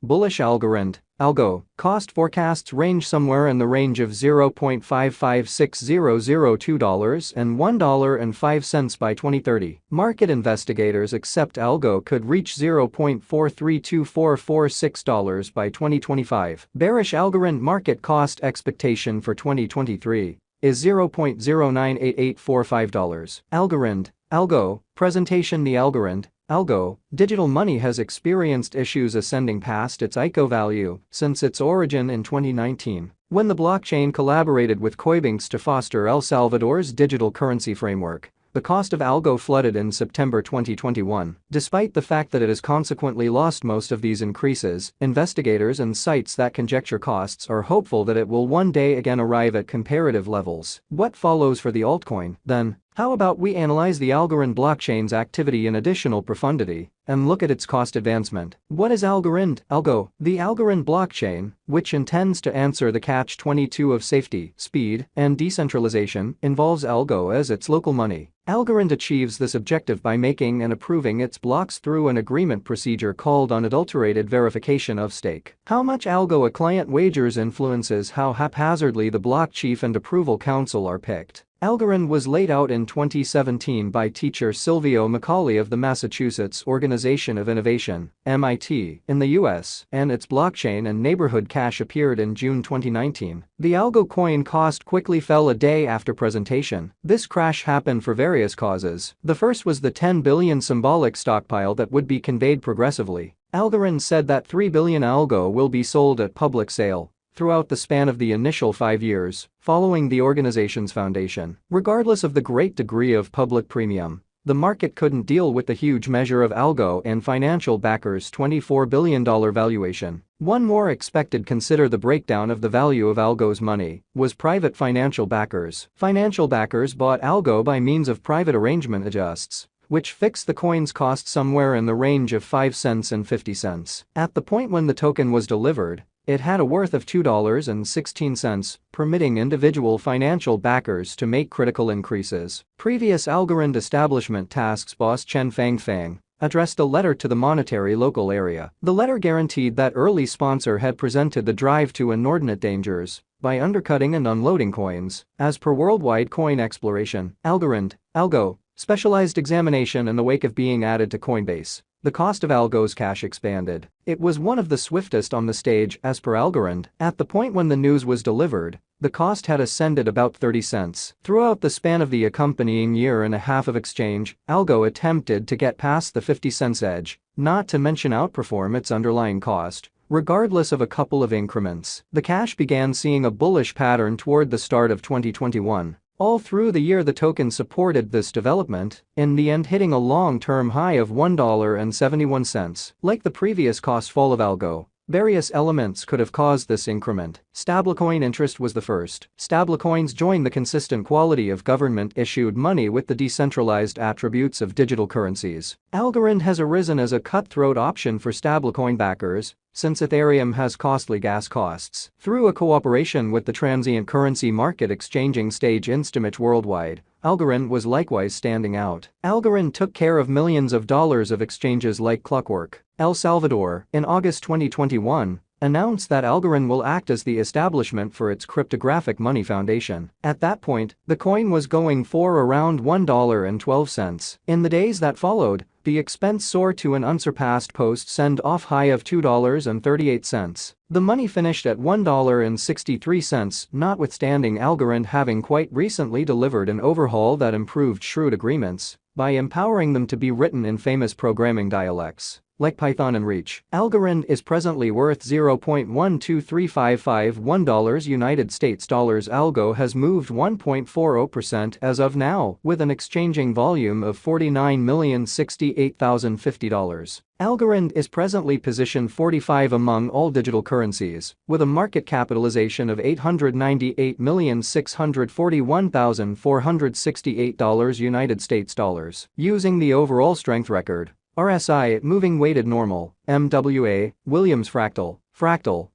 Bullish Algorand, Algo, cost forecasts range somewhere in the range of $0.556002 and $1.05 by 2030. Market investigators accept Algo could reach $0.432446 by 2025. Bearish Algorand market cost expectation for 2023 is $0.098845. Algorand, Algo, presentation. The Algorand, Algo, digital money has experienced issues ascending past its ICO value since its origin in 2019, when the blockchain collaborated with Coinbase to foster El Salvador's digital currency framework. The cost of Algo flooded in September 2021. Despite the fact that it has consequently lost most of these increases, investigators and sites that conjecture costs are hopeful that it will one day again arrive at comparative levels. What follows for the altcoin, then? How about we analyze the Algorand blockchain's activity in additional profundity and look at its cost advancement? What is Algorand, Algo? The Algorand blockchain, which intends to answer the catch-22 of safety, speed, and decentralization, involves Algo as its local money. Algorand achieves this objective by making and approving its blocks through an agreement procedure called unadulterated verification of stake. How much Algo a client wagers influences how haphazardly the block chief and approval council are picked. Algorand was laid out in 2017 by teacher Silvio Macaulay of the Massachusetts Organization of Innovation, MIT, in the US, and its blockchain and neighborhood cache appeared in June 2019. The Algo coin cost quickly fell a day after presentation. This crash happened for various causes. The first was the 10 billion symbolic stockpile that would be conveyed progressively. Algorand said that 3 billion Algo will be sold at public sale throughout the span of the initial 5 years following the organization's foundation. Regardless of the great degree of public premium, the market couldn't deal with the huge measure of Algo and financial backers' $24 billion valuation. One more expected. Consider the breakdown of the value of Algo's money was private financial backers. Financial backers bought Algo by means of private arrangement adjusts, which fixed the coin's cost somewhere in the range of 5 cents and 50 cents. At the point when the token was delivered, it had a worth of $2.16, permitting individual financial backers to make critical increases. Previous Algorand establishment tasks boss Chen Fangfang addressed a letter to the monetary local area. The letter guaranteed that early sponsor had presented the drive to inordinate dangers by undercutting and unloading coins, as per worldwide coin exploration. Algorand, Algo, specialized examination in the wake of being added to Coinbase. The cost of Algo's cash expanded. It was one of the swiftest on the stage as per Algorand. At the point when the news was delivered, the cost had ascended about 30 cents. Throughout the span of the accompanying year and a half of exchange, Algo attempted to get past the 50 cents edge, not to mention outperform its underlying cost. Regardless of a couple of increments, the cash began seeing a bullish pattern toward the start of 2021. All through the year the token supported this development, in the end hitting a long-term high of $1.71. Like the previous cost fall of Algo, various elements could have caused this increment. Stablecoin interest was the first. Stablecoins join the consistent quality of government-issued money with the decentralized attributes of digital currencies. Algorand has arisen as a cutthroat option for stablecoin backers, since Ethereum has costly gas costs. Through a cooperation with the transient currency market exchanging stage Instamach worldwide, Algorand was likewise standing out. Algorand took care of millions of dollars of exchanges like clockwork. El Salvador, in August 2021, announced that Algorand will act as the establishment for its cryptographic money foundation. At that point, the coin was going for around $1.12. In the days that followed, the expense soared to an unsurpassed post-send-off high of $2.38. The money finished at $1.63, notwithstanding Algorand having quite recently delivered an overhaul that improved shrewd agreements by empowering them to be written in famous programming dialects like Python and Reach. Algorand is presently worth $0.123551 United States dollars. Algo has moved 1.40% as of now, with an exchanging volume of $49,068,050. Algorand is presently positioned 45 among all digital currencies, with a market capitalization of $898,641,468 United States dollars. Using the overall strength record, RSI, moving weighted normal, MWA, Williams fractal,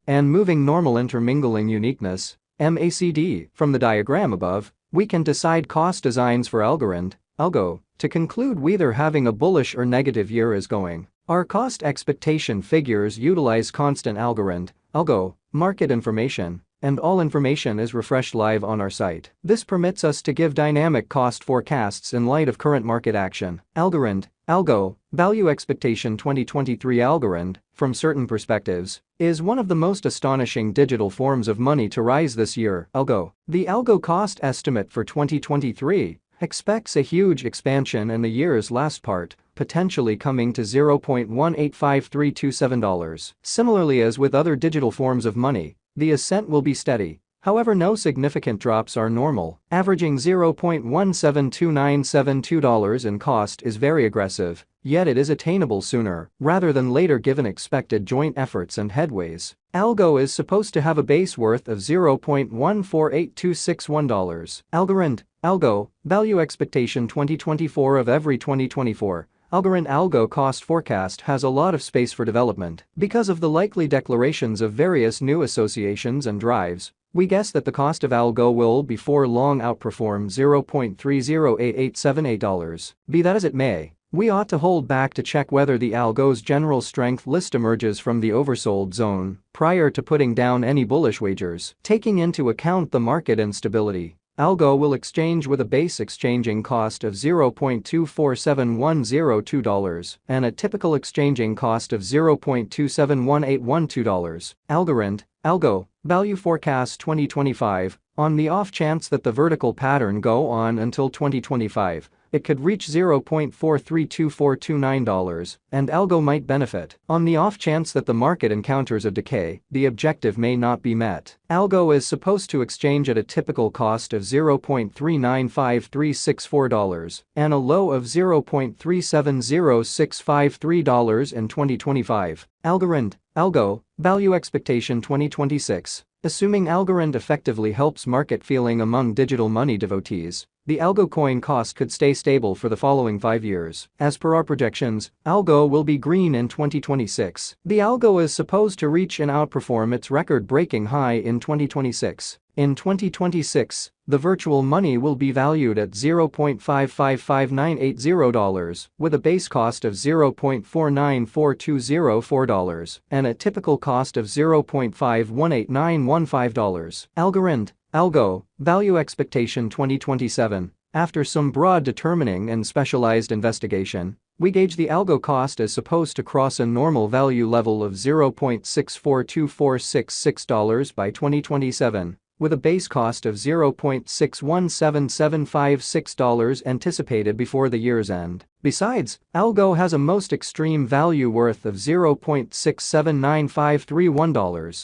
and moving normal intermingling uniqueness, MACD. From the diagram above, we can decide cost designs for Algorand, Algo. To conclude, whether having a bullish or negative year is going. Our cost expectation figures utilize constant Algorand, Algo, market information, and all information is refreshed live on our site. This permits us to give dynamic cost forecasts in light of current market action. Algorand, Algo, Value Expectation 2023 Algorand, from certain perspectives, is one of the most astonishing digital forms of money to rise this year. Algo. The Algo cost estimate for 2023 expects a huge expansion in the year's last part, potentially coming to $0.185327. Similarly, as with other digital forms of money, the ascent will be steady. However, no significant drops are normal. Averaging $0.172972 in cost is very aggressive, yet it is attainable sooner rather than later given expected joint efforts and headways. Algo is supposed to have a base worth of $0.148261. Algorand, Algo, Value Expectation 2024 of every 2024. Algorand Algo cost forecast has a lot of space for development. Because of the likely declarations of various new associations and drives, we guess that the cost of Algo will before long outperform $0.308878. Be that as it may, we ought to hold back to check whether the Algo's general strength list emerges from the oversold zone prior to putting down any bullish wagers. Taking into account the market instability, Algo will exchange with a base exchanging cost of $0.247102 and a typical exchanging cost of $0.271812. Algorand, Algo, Value Forecast 2025, on the off chance that the vertical pattern go on until 2025, it could reach $0.432429 and Algo might benefit. On the off chance that the market encounters a decay, the objective may not be met. Algo is supposed to exchange at a typical cost of $0.395364 and a low of $0.370653 in 2025. Algorand, Algo, Value Expectation 2026. Assuming Algorand effectively helps market feeling among digital money devotees, the Algo coin cost could stay stable for the following 5 years. As per our projections, Algo will be green in 2026. The Algo is supposed to reach and outperform its record-breaking high in 2026. In 2026, the virtual money will be valued at $0.555980 with a base cost of $0.494204 and a typical cost of $0.518915. Algorand, Algo, Value Expectation 2027. After some broad determining and specialized investigation, we gauge the Algo cost as supposed to cross a normal value level of $0.642466 by 2027, with a base cost of $0.617756 anticipated before the year's end. Besides, Algo has a most extreme value worth of $0.679531.